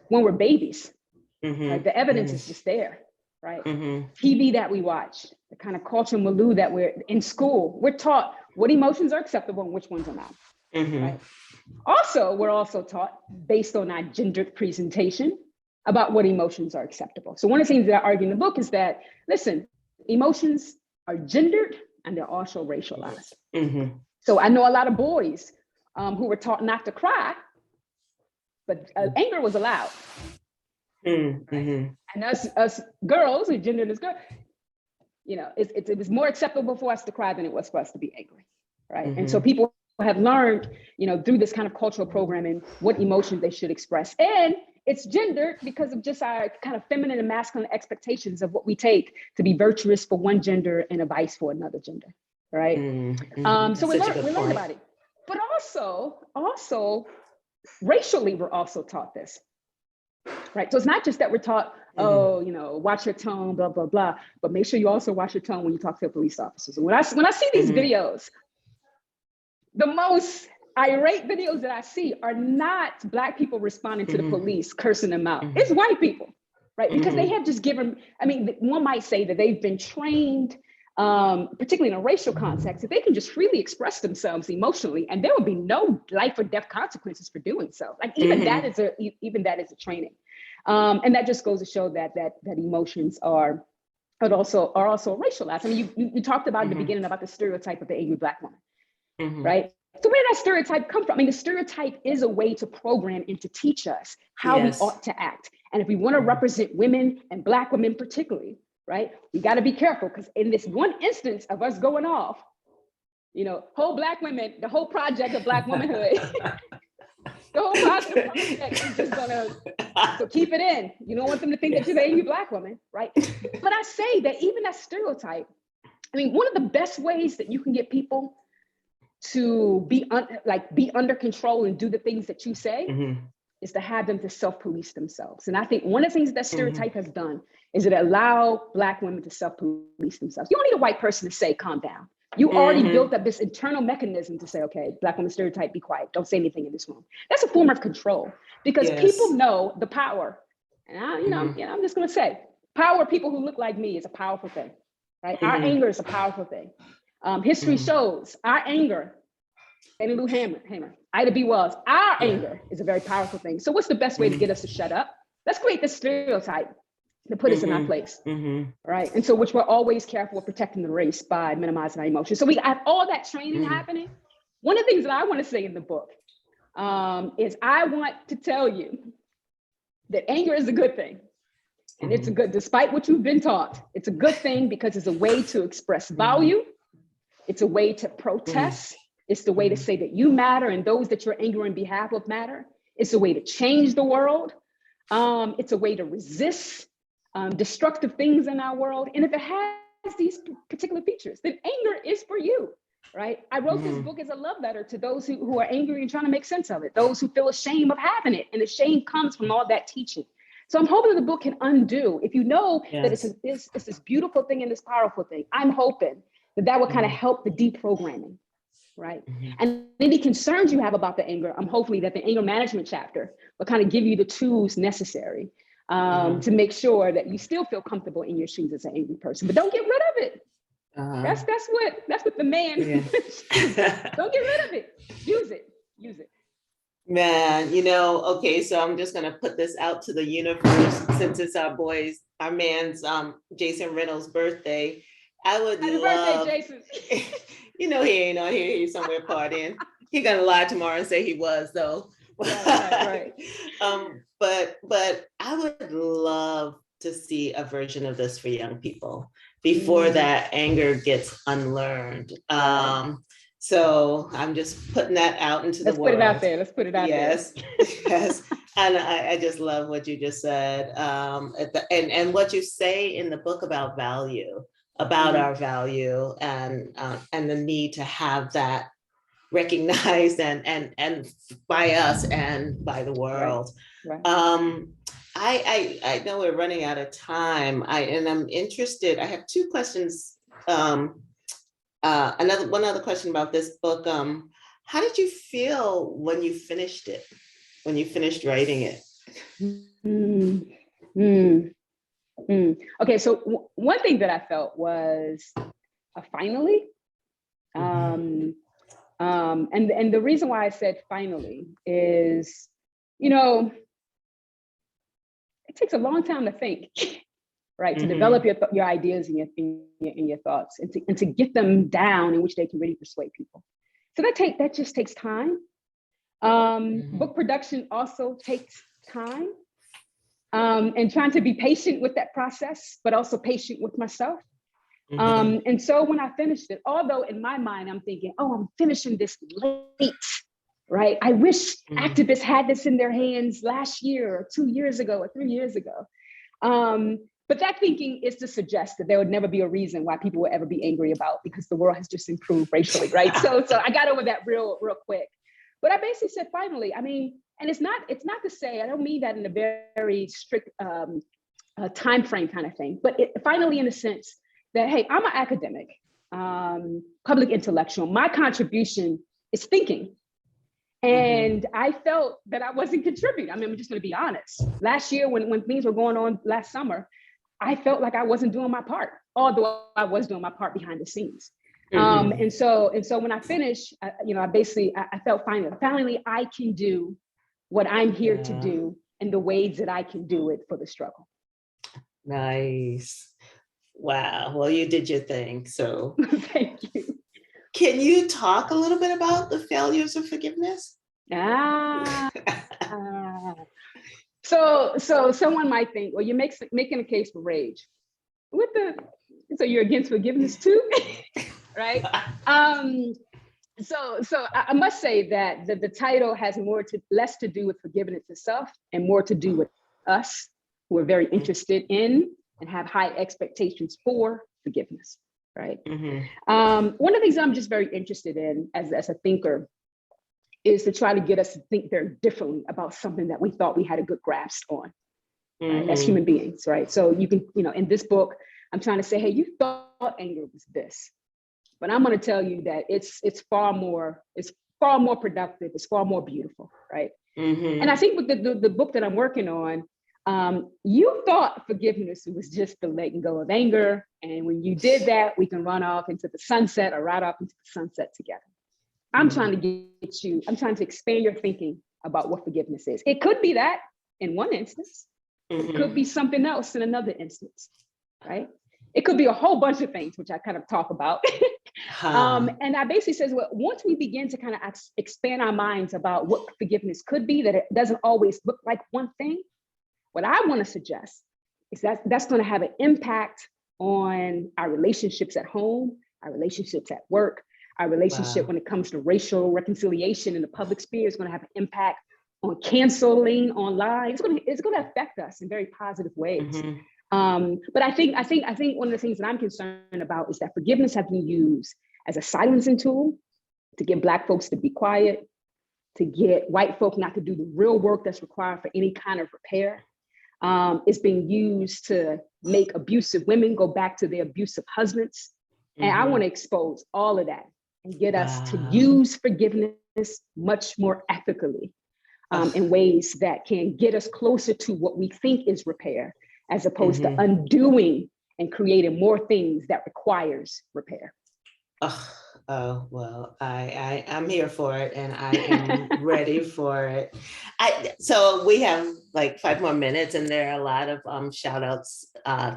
[SPEAKER 2] when we're babies. Right? The evidence is just there, right? TV that we watch, the kind of culture milieu that we're in school, we're taught what emotions are acceptable and which ones are not. Right? Also, we're also taught, based on our gendered presentation, about what emotions are acceptable. So one of the things that I argue in the book is that, listen, emotions are gendered and they're also racialized. So I know a lot of boys who were taught not to cry, but anger was allowed. Right? And us girls, who gendered as girls, it was more acceptable for us to cry than it was for us to be angry, right? And so people have learned, through this kind of cultural programming, what emotions they should express. And it's gendered because of just our kind of feminine and masculine expectations of what we take to be virtuous for one gender and a vice for another gender, right? So we learn about it. But also, racially, we're also taught this. Right. So it's not just that we're taught, watch your tone, blah, blah, blah, but make sure you also watch your tone when you talk to police officers. And when I see these videos, the most irate videos that I see are not Black people responding to the police, cursing them out. It's white people, right? Because they have just given, one might say that they've been trained particularly in a racial context, if they can just freely express themselves emotionally, and there will be no life or death consequences for doing so. Like even that is a training, and that just goes to show that emotions are also racialized. I mean, you talked about in the beginning about the stereotype of the angry Black woman, right? So where did that stereotype come from? I mean, the stereotype is a way to program and to teach us how we ought to act. And if we want to represent women and Black women particularly, right, we got to be careful, because in this one instance of us going off, you know, whole Black women, the whole project of Black womanhood, the whole project is just gonna, so keep it in. You don't want them to think that you're the angry Black woman, right? But I say that even that stereotype, I mean, one of the best ways that you can get people to be under control and do the things that you say is to have them to self-police themselves. And I think one of the things that stereotype has done is it allow Black women to self-police themselves. You don't need a white person to say, calm down. You already built up this internal mechanism to say, okay, Black woman stereotype, be quiet. Don't say anything in this room. That's a form of control, because people know the power. And I'm just gonna say, power of people who look like me is a powerful thing, right? Our anger is a powerful thing. History shows our anger, Fannie Lou Hamer, Ida B. Wells, our anger is a very powerful thing. So what's the best way to get us to shut up? Let's create this stereotype to put us in our place, right? And so which we're always careful of protecting the race by minimizing our emotions. So we have all that training happening. One of the things that I want to say in the book is I want to tell you that anger is a good thing. And it's a good, despite what you've been taught, it's a good thing because it's a way to express value. It's a way to protest. It's the way to say that you matter and those that you're angry on behalf of matter. It's a way to change the world. It's a way to resist destructive things in our world. And if it has these particular features, then anger is for you, right? I wrote this book as a love letter to those who are angry and trying to make sense of it, those who feel ashamed of having it. And the shame comes from all that teaching. So I'm hoping that the book can undo, if you know that it's this beautiful thing and this powerful thing, I'm hoping that will kind of help the deprogramming, right? And any concerns you have about the anger, I'm hopefully that the anger management chapter will kind of give you the tools necessary to make sure that you still feel comfortable in your shoes as an angry person, but don't get rid of it. That's what the man, don't get rid of it, use it.
[SPEAKER 3] Man, okay, so I'm just gonna put this out to the universe since it's our man's Jason Reynolds' birthday. I would
[SPEAKER 2] Happy
[SPEAKER 3] love,
[SPEAKER 2] birthday, Jason.
[SPEAKER 3] he ain't on here, he's somewhere partying. He's gonna lie tomorrow and say he was though.
[SPEAKER 2] Right.
[SPEAKER 3] But I would love to see a version of this for young people before that anger gets unlearned. So I'm just putting that out into the world.
[SPEAKER 2] Let's put it out there.
[SPEAKER 3] Yes. And I just love what you just said. And what you say in the book about value, about our value and the need to have that recognized and by us and by the world. Right. I know we're running out of time. I'm interested. I have two questions. One other question about this book. How did you feel when you finished it? When you finished writing it?
[SPEAKER 2] Okay, so one thing that I felt was finally. And the reason why I said finally is, it takes a long time to think, right? To develop your ideas and your thoughts, and to get them down in which they can really persuade people. So that just takes time. Book production also takes time, and trying to be patient with that process, but also patient with myself. And so when I finished it, although in my mind I'm thinking, oh, I'm finishing this late, right? I wish activists had this in their hands last year or 2 years ago or 3 years ago. But that thinking is to suggest that there would never be a reason why people would ever be angry about, because the world has just improved racially, right? So I got over that real quick. But I basically said finally. I mean, and it's not to say, I don't mean that in a very strict time frame kind of thing, but finally in the sense that, hey, I'm an academic, public intellectual. My contribution is thinking. And I felt that I wasn't contributing. I mean, I'm just going to be honest. Last year, when things were going on last summer, I felt like I wasn't doing my part. although I was doing my part behind the scenes. And so when I finished, I felt finally I can do what I'm here to do in the ways that I can do it for the struggle.
[SPEAKER 3] Nice. Wow. Well, you did your thing. So
[SPEAKER 2] Thank you.
[SPEAKER 3] Can you talk a little bit about the failures of forgiveness?
[SPEAKER 2] So someone might think, well, you're making a case for rage. So you're against forgiveness too, right? So I must say that the title has less to do with forgiveness itself and more to do with us who are very interested in and have high expectations for forgiveness, right? One of the things I'm just very interested in as a thinker is to try to get us to think very differently about something that we thought we had a good grasp on, right, as human beings, right? So you can, in this book, I'm trying to say, hey, you thought anger was this, but I'm going to tell you that it's far more productive, it's far more beautiful, right? And I think with the book that I'm working on, you thought forgiveness was just the letting go of anger, and when you did that, we can run off into the sunset or ride off into the sunset together. I'm trying to expand your thinking about what forgiveness is. It could be that in one instance, it could be something else in another instance, right? It could be a whole bunch of things, which I kind of talk about. And I basically says, well, once we begin to kind of expand our minds about what forgiveness could be, that it doesn't always look like one thing, what I want to suggest is that that's going to have an impact on our relationships at home, our relationships at work, our relationship when it comes to racial reconciliation in the public sphere is going to have an impact on canceling online. It's going to affect us in very positive ways. But I think one of the things that I'm concerned about is that forgiveness has been used as a silencing tool to get Black folks to be quiet, to get white folk not to do the real work that's required for any kind of repair. It's being used to make abusive women go back to their abusive husbands. And I want to expose all of that and get us to use forgiveness much more ethically in ways that can get us closer to what we think is repair, as opposed to undoing and creating more things that requires repair.
[SPEAKER 3] Oh, well, I'm here for it and I am ready for it. So we have like 5 more minutes and there are a lot of shout outs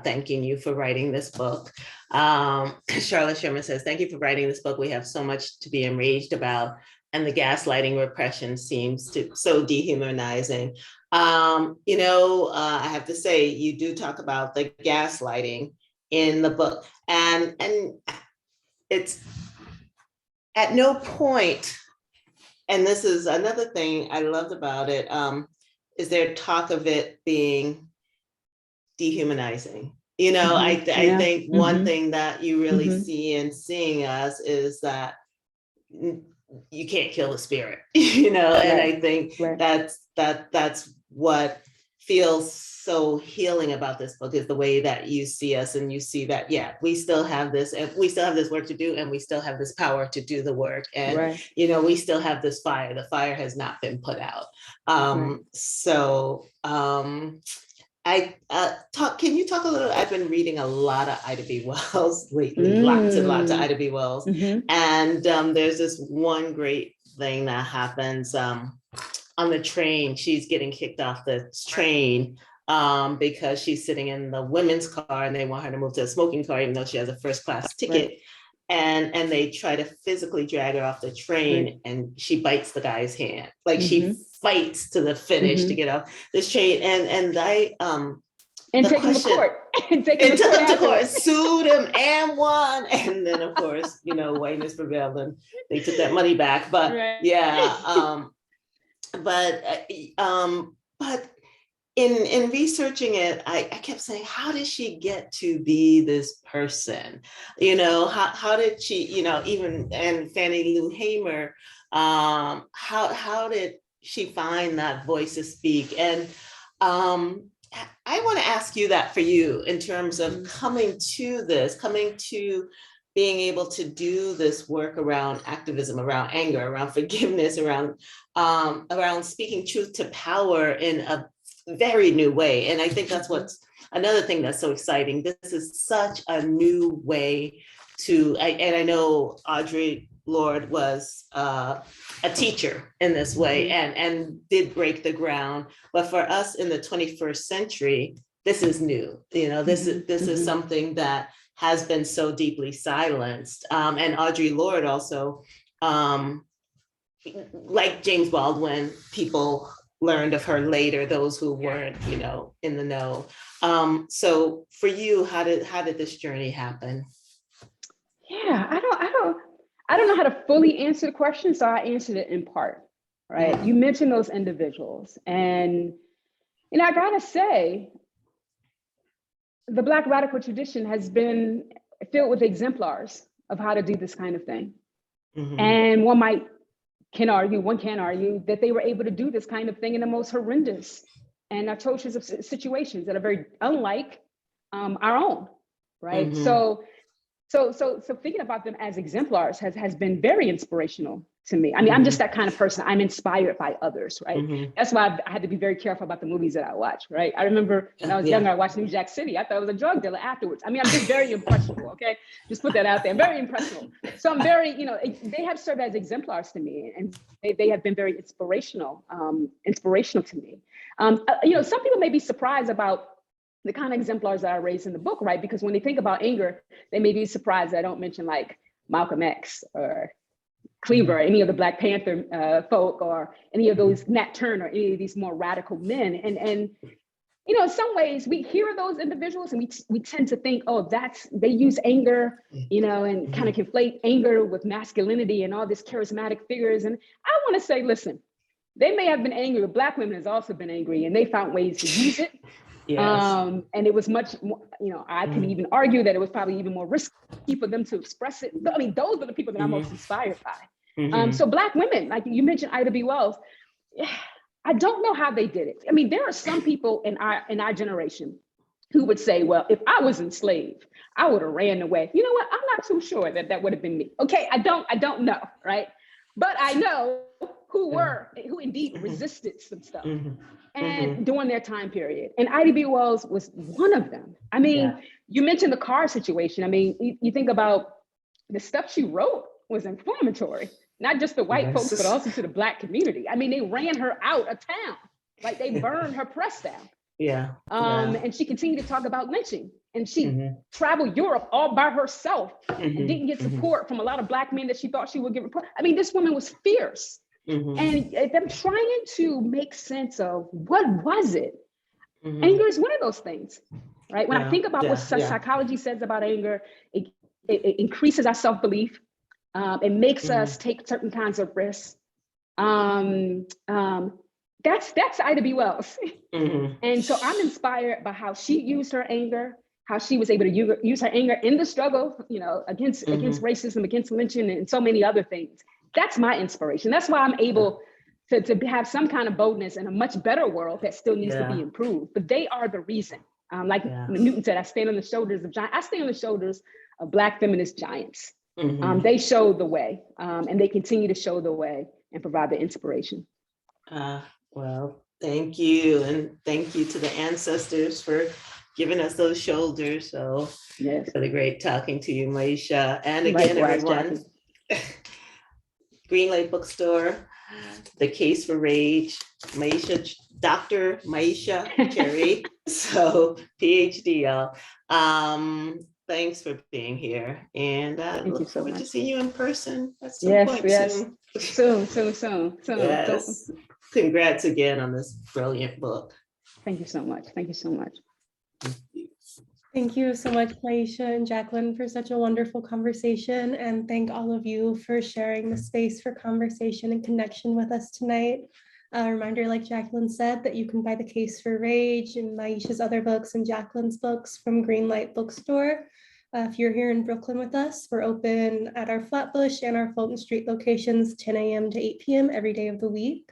[SPEAKER 3] thanking you for writing this book. Charlotte Sherman says, thank you for writing this book. We have so much to be enraged about and the gaslighting repression seems so dehumanizing. I have to say, you do talk about the gaslighting in the book and it's at no point, and this is another thing I loved about it, is there talk of it being dehumanizing. I think one thing that you really see in seeing us is that you can't kill the spirit, and I think that's what feels so healing about this book is the way that you see us and you see that, we still have this and we still have this work to do and we still have this power to do the work. And, we still have this fire. The fire has not been put out. Can you talk a little, I've been reading a lot of Ida B. Wells lately, lots and lots of Ida B. Wells. And there's this one great thing that happens on the train. She's getting kicked off the train because she's sitting in the women's car and they want her to move to a smoking car, even though she has a first class ticket. And they try to physically drag her off the train and she bites the guy's hand. Like she fights to the finish to get off this train. And take him to court. And took him to court, sued him and won. And then of course, whiteness prevailed and they took that money back. But but in researching it, I kept saying, how did she get to be this person? How did she, even, and Fannie Lou Hamer, how did she find that voice to speak? And I want to ask you that for you in terms of coming to being able to do this work around activism, around anger, around forgiveness, around speaking truth to power in a very new way. And I think that's what's another thing that's so exciting. This is such a new way and I know Audre Lorde was a teacher in this way and did break the ground. But for us in the 21st century, this is new. This is something that has been so deeply silenced. And Audre Lorde also, like James Baldwin, people learned of her later, those who weren't, in the know. So for you, how did this journey happen?
[SPEAKER 2] Yeah, I don't know how to fully answer the question, so I answered it in part, right? You mentioned those individuals, and I gotta say, the Black radical tradition has been filled with exemplars of how to do this kind of thing. And one can argue that they were able to do this kind of thing in the most horrendous and atrocious of situations that are very unlike our own, right? So thinking about them as exemplars has been very inspirational to me. I mean, I'm just that kind of person. I'm inspired by others, right? That's why I had to be very careful about the movies that I watch, right? I remember when I was younger, I watched New Jack City. I thought it was a drug dealer afterwards. I mean, I'm just very impressionable, okay? Just put that out there. I'm very impressionable. So I'm very, they have served as exemplars to me, and they have been very inspirational to me. Some people may be surprised about the kind of exemplars that I raised in the book, right? Because when they think about anger, they may be surprised that I don't mention like Malcolm X or Cleaver, any of the Black Panther folk, or any of those Nat Turner, any of these more radical men. And in some ways we hear those individuals and we tend to think, oh, they use anger, and kind of conflate anger with masculinity and all these charismatic figures. And I want to say, listen, they may have been angry, but Black women has also been angry, and they found ways to use it. Yes. And it was much more, I can even argue that it was probably even more risky for them to express it. But I mean, those are the people that I'm most inspired by. So Black women, like you mentioned, Ida B. Wells, I don't know how they did it. I mean, there are some people in our generation who would say, well, if I was enslaved, I would have ran away. You know what? I'm not too sure that would have been me. Okay, I don't know, right? But I know who indeed resisted some stuff. And during their time period. And Ida B. Wells was one of them. I mean, you mentioned the car situation. I mean, you think about the stuff she wrote was inflammatory, not just the white folks, but also to the Black community. I mean, they ran her out of town, like they burned her press down. And she continued to talk about lynching. And she traveled Europe all by herself and didn't get support from a lot of Black men that she thought she would get. I mean, this woman was fierce. And them trying to make sense of what was it? Anger is one of those things, right? When I think about what psychology says about anger, it increases our self-belief. It makes us take certain kinds of risks. That's Ida B. Wells. And so I'm inspired by how she used her anger, how she was able to use her anger in the struggle, against racism, against lynching, and so many other things. That's my inspiration. That's why I'm able to have some kind of boldness in a much better world that still needs to be improved. But they are the reason. Like Newton said, I stand on the shoulders of giants. I stand on the shoulders of Black feminist giants. They showed the way, and they continue to show the way and provide the inspiration.
[SPEAKER 3] Well, thank you. And thank you to the ancestors for giving us those shoulders. So it's really great talking to you, Myisha. And again, everyone. Greenlight Bookstore, The Case for Rage, Dr. Myisha Cherry, so PhD, y'all. Thanks for being here, and look forward to seeing you in person at some point soon. Soon. Yes. Congrats again on this brilliant book.
[SPEAKER 2] Thank you so much. Thank you so much.
[SPEAKER 1] Thank you so much, Myisha and Jacqueline, for such a wonderful conversation. And thank all of you for sharing the space for conversation and connection with us tonight. A reminder, like Jacqueline said, that you can buy The Case for Rage and Myisha's other books and Jacqueline's books from Greenlight Bookstore. If you're here in Brooklyn with us, we're open at our Flatbush and our Fulton Street locations, 10 a.m. to 8 p.m. every day of the week.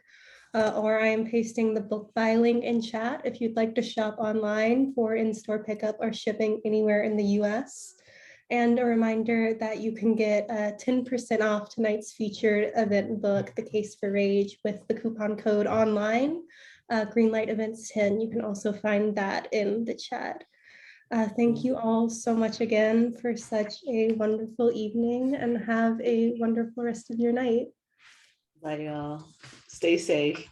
[SPEAKER 1] Or I am pasting the book buy link in chat if you'd like to shop online for in-store pickup or shipping anywhere in the US. And a reminder that you can get 10% off tonight's featured event book, The Case for Rage, with the coupon code online, Greenlight Events 10. You can also find that in the chat. Thank you all so much again for such a wonderful evening, and have a wonderful rest of your night.
[SPEAKER 3] Bye, y'all. Stay safe.